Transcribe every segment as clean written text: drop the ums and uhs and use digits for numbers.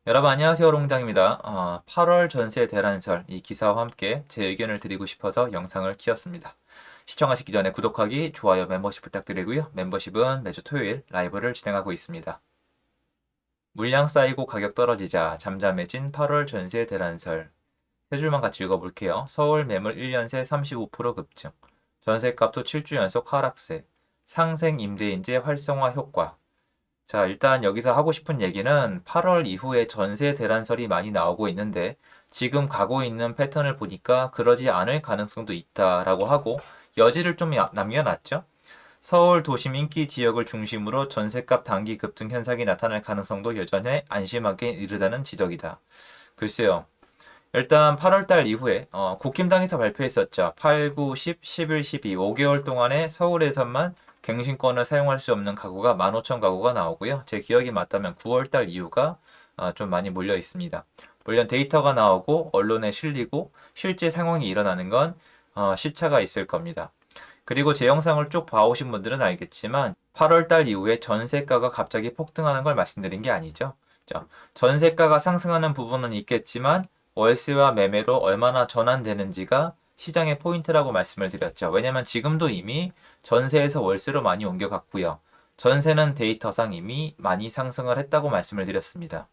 여러분 안녕하세요 롱장입니다. 8월 전세 대란설 이 기사와 함께 제 의견을 드리고 싶어서 영상을 키웠습니다. 시청하시기 전에 구독하기, 좋아요, 멤버십 부탁드리고요. 멤버십은 매주 토요일 라이브를 진행하고 있습니다. 물량 쌓이고 가격 떨어지자 잠잠해진 8월 전세 대란설. 세 줄만 같이 읽어볼게요. 서울 매물 1년 새 35% 급증. 전세값도 7주 연속 하락세. 상생 임대인재 활성화 효과. 자, 일단 여기서 하고 싶은 얘기는 8월 이후에 전세 대란설이 많이 나오고 있는데 지금 가고 있는 패턴을 보니까 그러지 않을 가능성도 있다라고 하고 여지를 좀 남겨놨죠. 서울 도심 인기 지역을 중심으로 전세값 단기 급등 현상이 나타날 가능성도 여전히 안심하기 이르다는 지적이다. 글쎄요. 일단 8월 달 이후에 국힘당에서 발표했었죠. 8, 9, 10, 11, 12 5개월 동안에 서울에서만 갱신권을 사용할 수 없는 가구가 15,000 가구가 나오고요. 제 기억이 맞다면 9월 달 이후가 좀 많이 몰려 있습니다. 물론 데이터가 나오고 언론에 실리고 실제 상황이 일어나는 건 시차가 있을 겁니다. 그리고 제 영상을 쭉 봐오신 분들은 알겠지만 8월 달 이후에 전세가가 갑자기 폭등하는 걸 말씀드린 게 아니죠. 전세가가 상승하는 부분은 있겠지만 월세와 매매로 얼마나 전환되는지가 시장의 포인트라고 말씀을 드렸죠. 왜냐면 지금도 이미 전세에서 월세로 많이 옮겨갔고요. 전세는 데이터상 이미 많이 상승을 했다고 말씀을 드렸습니다.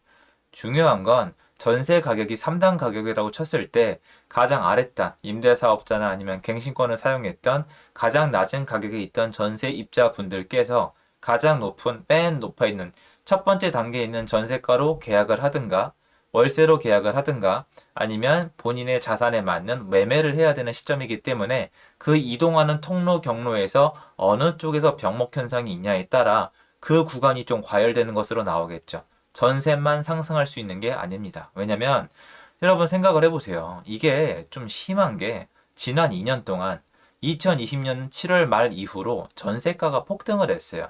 중요한 건 전세 가격이 3단 가격이라고 쳤을 때 가장 아랫단, 임대사업자나 아니면 갱신권을 사용했던 가장 낮은 가격에 있던 전세 입자분들께서 가장 높은, 맨 높아 있는 첫 번째 단계에 있는 전세가로 계약을 하든가 월세로 계약을 하든가 아니면 본인의 자산에 맞는 매매를 해야 되는 시점이기 때문에 그 이동하는 통로 경로에서 어느 쪽에서 병목 현상이 있냐에 따라 그 구간이 좀 과열되는 것으로 나오겠죠. 전세만 상승할 수 있는 게 아닙니다. 왜냐면 여러분 생각을 해보세요. 이게 좀 심한 게 지난 2년 동안 2020년 7월 말 이후로 전세가가 폭등을 했어요.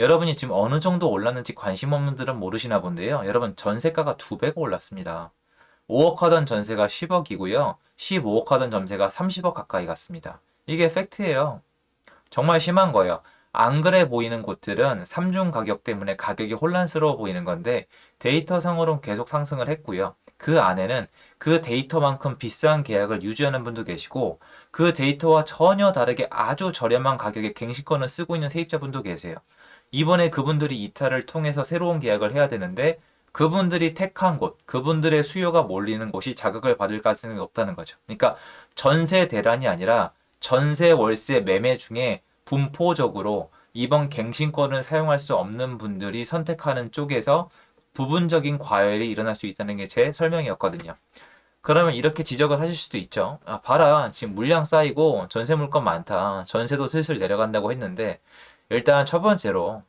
여러분이 지금 어느 정도 올랐는지 관심 없는 분들은 모르시나 본데요. 여러분 전세가가 2배가 올랐습니다. 5억 하던 전세가 10억이고요. 15억 하던 전세가 30억 가까이 갔습니다. 이게 팩트예요. 정말 심한 거예요. 안 그래 보이는 곳들은 3중 가격 때문에 가격이 혼란스러워 보이는 건데 데이터상으로는 계속 상승을 했고요. 그 안에는 그 데이터만큼 비싼 계약을 유지하는 분도 계시고 그 데이터와 전혀 다르게 아주 저렴한 가격에 갱신권을 쓰고 있는 세입자분도 계세요. 이번에 그분들이 이탈을 통해서 새로운 계약을 해야 되는데 그분들이 택한 곳, 그분들의 수요가 몰리는 곳이 자극을 받을 가능성이 없다는 거죠. 그러니까 전세 대란이 아니라 전세 월세 매매 중에 분포적으로 이번 갱신권을 사용할 수 없는 분들이 선택하는 쪽에서 부분적인 과열이 일어날 수 있다는 게 제 설명이었거든요. 그러면 이렇게 지적을 하실 수도 있죠. 아, 봐라. 지금 물량 쌓이고 전세 물건 많다. 전세도 슬슬 내려간다고 했는데 일단 첫 번째로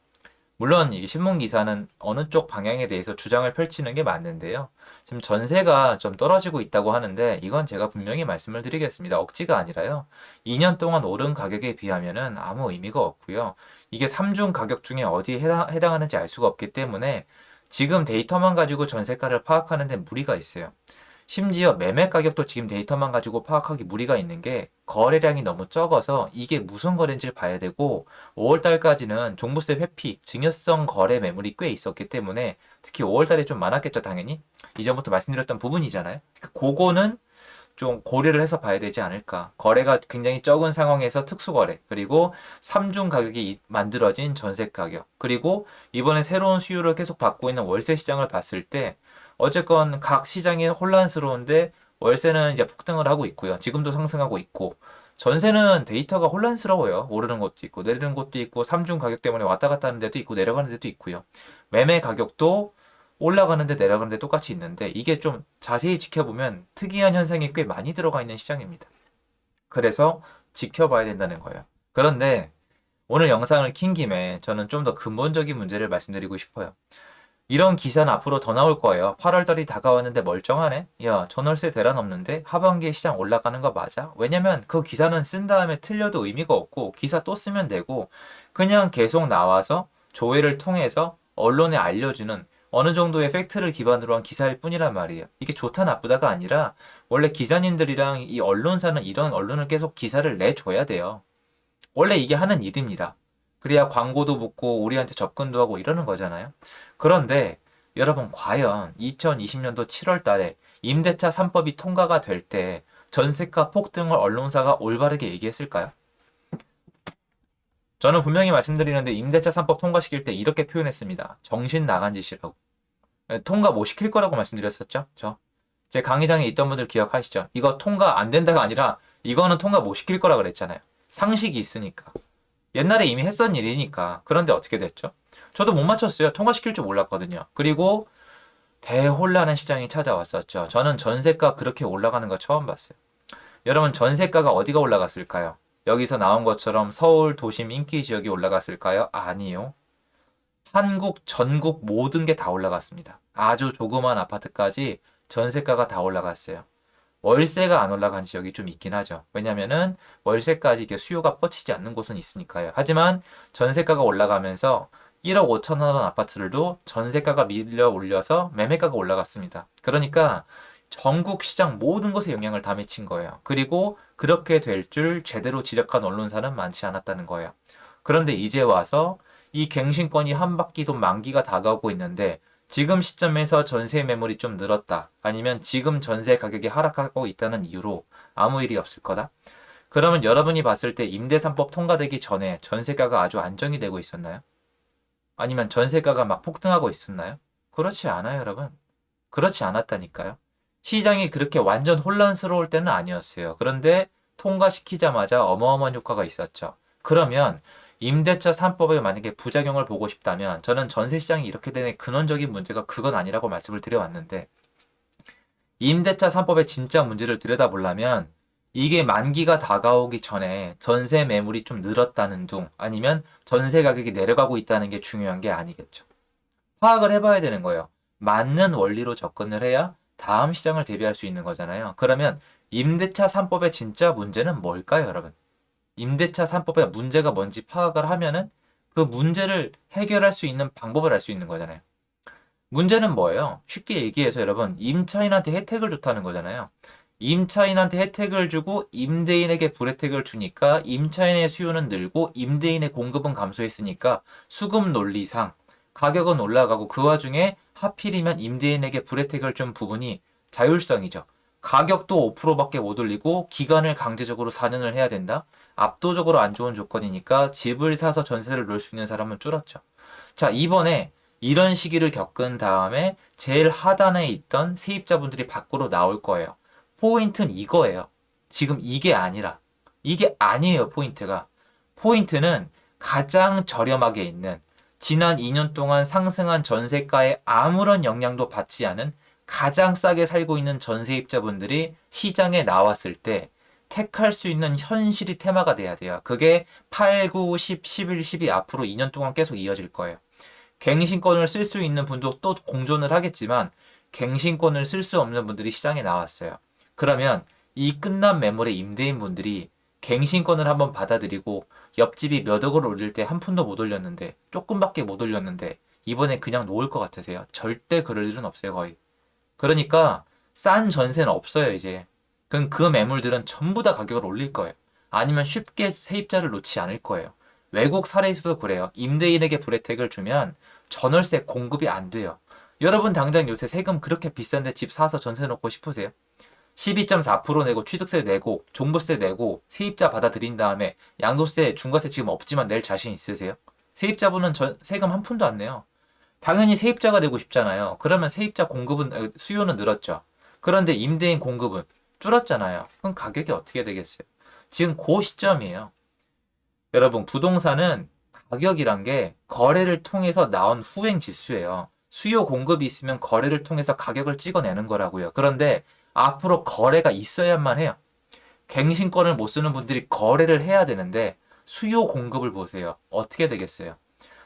물론 이게 신문 기사는 어느 쪽 방향에 대해서 주장을 펼치는 게 맞는데요. 지금 전세가 좀 떨어지고 있다고 하는데 이건 제가 분명히 말씀을 드리겠습니다. 억지가 아니라요. 2년 동안 오른 가격에 비하면은 아무 의미가 없고요. 이게 3중 가격 중에 어디에 해당하는지 알 수가 없기 때문에 지금 데이터만 가지고 전세가를 파악하는 데 무리가 있어요. 심지어 매매 가격도 지금 데이터만 가지고 파악하기 무리가 있는 게 거래량이 너무 적어서 이게 무슨 거래인지를 봐야 되고 5월 달까지는 종부세 회피, 증여성 거래 매물이 꽤 있었기 때문에 특히 5월 달에 좀 많았겠죠, 당연히. 이전부터 말씀드렸던 부분이잖아요. 그거는 좀 고려를 해서 봐야 되지 않을까. 거래가 굉장히 적은 상황에서 특수거래, 그리고 3중 가격이 만들어진 전세 가격, 그리고 이번에 새로운 수요를 계속 받고 있는 월세 시장을 봤을 때 어쨌건 각 시장이 혼란스러운데 월세는 이제 폭등을 하고 있고요. 지금도 상승하고 있고 전세는 데이터가 혼란스러워요. 오르는 것도 있고 내리는 것도 있고 3중 가격 때문에 왔다 갔다 하는 데도 있고 내려가는 데도 있고요. 매매 가격도 올라가는데 내려가는데 똑같이 있는데 이게 좀 자세히 지켜보면 특이한 현상이 꽤 많이 들어가 있는 시장입니다. 그래서 지켜봐야 된다는 거예요. 그런데 오늘 영상을 킨 김에 저는 좀 더 근본적인 문제를 말씀드리고 싶어요. 이런 기사는 앞으로 더 나올 거예요. 8월 달이 다가왔는데 멀쩡하네? 야, 전월세 대란 없는데? 하반기에 시장 올라가는 거 맞아? 왜냐면 그 기사는 쓴 다음에 틀려도 의미가 없고 기사 또 쓰면 되고 그냥 계속 나와서 조회를 통해서 언론에 알려주는 어느 정도의 팩트를 기반으로 한 기사일 뿐이란 말이에요. 이게 좋다 나쁘다가 아니라 원래 기자님들이랑 이 언론사는 이런 언론을 계속 기사를 내줘야 돼요. 원래 이게 하는 일입니다. 그래야 광고도 붙고 우리한테 접근도 하고 이러는 거잖아요. 그런데 여러분 과연 2020년도 7월 달에 임대차 3법이 통과가 될 때 전세가 폭등을 언론사가 올바르게 얘기했을까요? 저는 분명히 말씀드리는데 임대차 3법 통과시킬 때 이렇게 표현했습니다. 정신 나간 짓이라고. 통과 못 시킬 거라고 말씀드렸었죠? 제 강의장에 있던 분들 기억하시죠? 이거 통과 안 된다가 아니라 이거는 통과 못 시킬 거라 그랬잖아요. 상식이 있으니까. 옛날에 이미 했던 일이니까. 그런데 어떻게 됐죠? 저도 못 맞췄어요. 통과시킬 줄 몰랐거든요. 그리고 대혼란한 시장이 찾아왔었죠. 저는 전세가 그렇게 올라가는 거 처음 봤어요. 여러분 전세가가 어디가 올라갔을까요? 여기서 나온 것처럼 서울 도심 인기 지역이 올라갔을까요? 아니요. 한국 전국 모든 게 다 올라갔습니다. 아주 조그만 아파트까지 전세가가 다 올라갔어요. 월세가 안 올라간 지역이 좀 있긴 하죠. 왜냐면은 월세까지 이게 수요가 뻗치지 않는 곳은 있으니까요. 하지만 전세가가 올라가면서 1억 5천 원 아파트들도 전세가가 밀려 올려서 매매가가 올라갔습니다. 그러니까 전국 시장 모든 것에 영향을 다 미친 거예요. 그리고 그렇게 될 줄 제대로 지적한 언론사는 많지 않았다는 거예요. 그런데 이제 와서 이 갱신권이 한 바퀴 돈 만기가 다가오고 있는데 지금 시점에서 전세 매물이 좀 늘었다. 아니면 지금 전세 가격이 하락하고 있다는 이유로 아무 일이 없을 거다. 그러면 여러분이 봤을 때 임대 3법 통과되기 전에 전세가가 아주 안정이 되고 있었나요? 아니면 전세가가 막 폭등하고 있었나요? 그렇지 않아요, 여러분. 그렇지 않았다니까요. 시장이 그렇게 완전 혼란스러울 때는 아니었어요. 그런데 통과시키자마자 어마어마한 효과가 있었죠. 그러면 임대차 3법의 만약에 부작용을 보고 싶다면 저는 전세 시장이 이렇게 되는 근원적인 문제가 그건 아니라고 말씀을 드려왔는데 임대차 3법의 진짜 문제를 들여다보려면 이게 만기가 다가오기 전에 전세 매물이 좀 늘었다는 둥 아니면 전세 가격이 내려가고 있다는 게 중요한 게 아니겠죠. 파악을 해봐야 되는 거예요. 맞는 원리로 접근을 해야 다음 시장을 대비할 수 있는 거잖아요. 그러면 임대차 3법의 진짜 문제는 뭘까요, 여러분? 임대차 3법의 문제가 뭔지 파악을 하면은 그 문제를 해결할 수 있는 방법을 알 수 있는 거잖아요. 문제는 뭐예요? 쉽게 얘기해서 여러분, 임차인한테 혜택을 줬다는 거잖아요. 임차인한테 혜택을 주고 임대인에게 불혜택을 주니까 임차인의 수요는 늘고 임대인의 공급은 감소했으니까 수급 논리상 가격은 올라가고 그 와중에 하필이면 임대인에게 불혜택을 준 부분이 자율성이죠. 가격도 5%밖에 못 올리고 기간을 강제적으로 4년을 해야 된다. 압도적으로 안 좋은 조건이니까 집을 사서 전세를 놓을 수 있는 사람은 줄었죠. 자, 이번에 이런 시기를 겪은 다음에 제일 하단에 있던 세입자분들이 밖으로 나올 거예요. 포인트는 이거예요. 지금 이게 아니라. 이게 아니에요, 포인트가. 포인트는 가장 저렴하게 있는 지난 2년 동안 상승한 전세가에 아무런 영향도 받지 않은 가장 싸게 살고 있는 전세입자분들이 시장에 나왔을 때 택할 수 있는 현실이 테마가 돼야 돼요. 그게 8, 9, 10, 11, 12 앞으로 2년 동안 계속 이어질 거예요. 갱신권을 쓸 수 있는 분도 또 공존을 하겠지만 갱신권을 쓸 수 없는 분들이 시장에 나왔어요. 그러면 이 끝난 매물의 임대인 분들이 갱신권을 한번 받아들이고 옆집이 몇 억을 올릴 때 한 푼도 못 올렸는데 조금밖에 못 올렸는데 이번에 그냥 놓을 것 같으세요? 절대 그럴 일은 없어요, 거의. 그러니까 싼 전세는 없어요, 이제. 그럼 그 매물들은 전부 다 가격을 올릴 거예요. 아니면 쉽게 세입자를 놓지 않을 거예요. 외국 사례에서도 그래요. 임대인에게 불혜택을 주면 전월세 공급이 안 돼요. 여러분 당장 요새 세금 그렇게 비싼데 집 사서 전세 놓고 싶으세요? 12.4% 내고 취득세 내고 종부세 내고 세입자 받아들인 다음에 양도세, 중과세 지금 없지만 낼 자신 있으세요? 세입자분은 세금 한 푼도 안 내요. 당연히 세입자가 되고 싶잖아요. 그러면 세입자 공급은 수요는 늘었죠. 그런데 임대인 공급은 줄었잖아요. 그럼 가격이 어떻게 되겠어요? 지금 그 시점이에요. 여러분 부동산은 가격이란 게 거래를 통해서 나온 후행 지수예요. 수요 공급이 있으면 거래를 통해서 가격을 찍어내는 거라고요. 그런데 앞으로 거래가 있어야만 해요. 갱신권을 못 쓰는 분들이 거래를 해야 되는데 수요 공급을 보세요. 어떻게 되겠어요?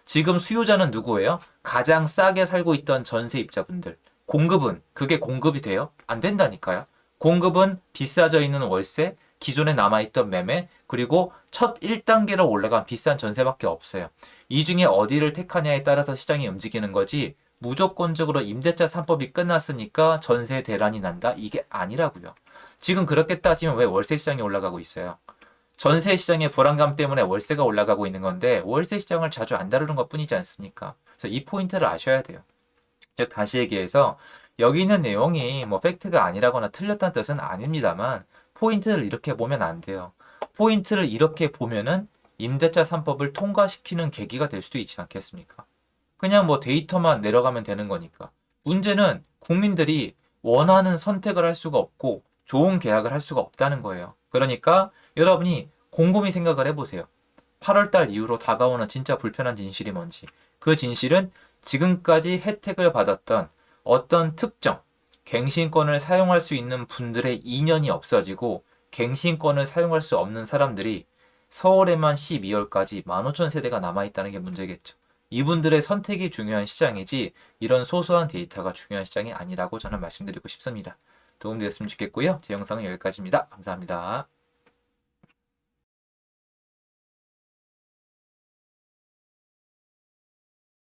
지금 수요자는 누구예요? 가장 싸게 살고 있던 전세입자분들. 공급은 그게 공급이 돼요? 안 된다니까요. 공급은 비싸져 있는 월세, 기존에 남아있던 매매, 그리고 첫 1단계로 올라간 비싼 전세밖에 없어요. 이 중에 어디를 택하냐에 따라서 시장이 움직이는 거지 무조건적으로 임대차 3법이 끝났으니까 전세 대란이 난다? 이게 아니라고요. 지금 그렇게 따지면 왜 월세 시장이 올라가고 있어요? 전세 시장의 불안감 때문에 월세가 올라가고 있는 건데 월세 시장을 자주 안 다루는 것 뿐이지 않습니까? 그래서 이 포인트를 아셔야 돼요. 즉 다시 얘기해서 여기 있는 내용이 뭐 팩트가 아니라거나 틀렸다는 뜻은 아닙니다만 포인트를 이렇게 보면 안 돼요. 포인트를 이렇게 보면은 임대차 3법을 통과시키는 계기가 될 수도 있지 않겠습니까? 그냥 뭐 데이터만 내려가면 되는 거니까. 문제는 국민들이 원하는 선택을 할 수가 없고 좋은 계약을 할 수가 없다는 거예요. 그러니까 여러분이 곰곰이 생각을 해보세요. 8월달 이후로 다가오는 진짜 불편한 진실이 뭔지. 그 진실은 지금까지 혜택을 받았던 어떤 특정 갱신권을 사용할 수 있는 분들의 인연이 없어지고 갱신권을 사용할 수 없는 사람들이 서울에만 12월까지 15,000세대가 남아있다는 게 문제겠죠. 이분들의 선택이 중요한 시장이지 이런 소소한 데이터가 중요한 시장이 아니라고 저는 말씀드리고 싶습니다. 도움되셨으면 좋겠고요. 제 영상은 여기까지입니다. 감사합니다.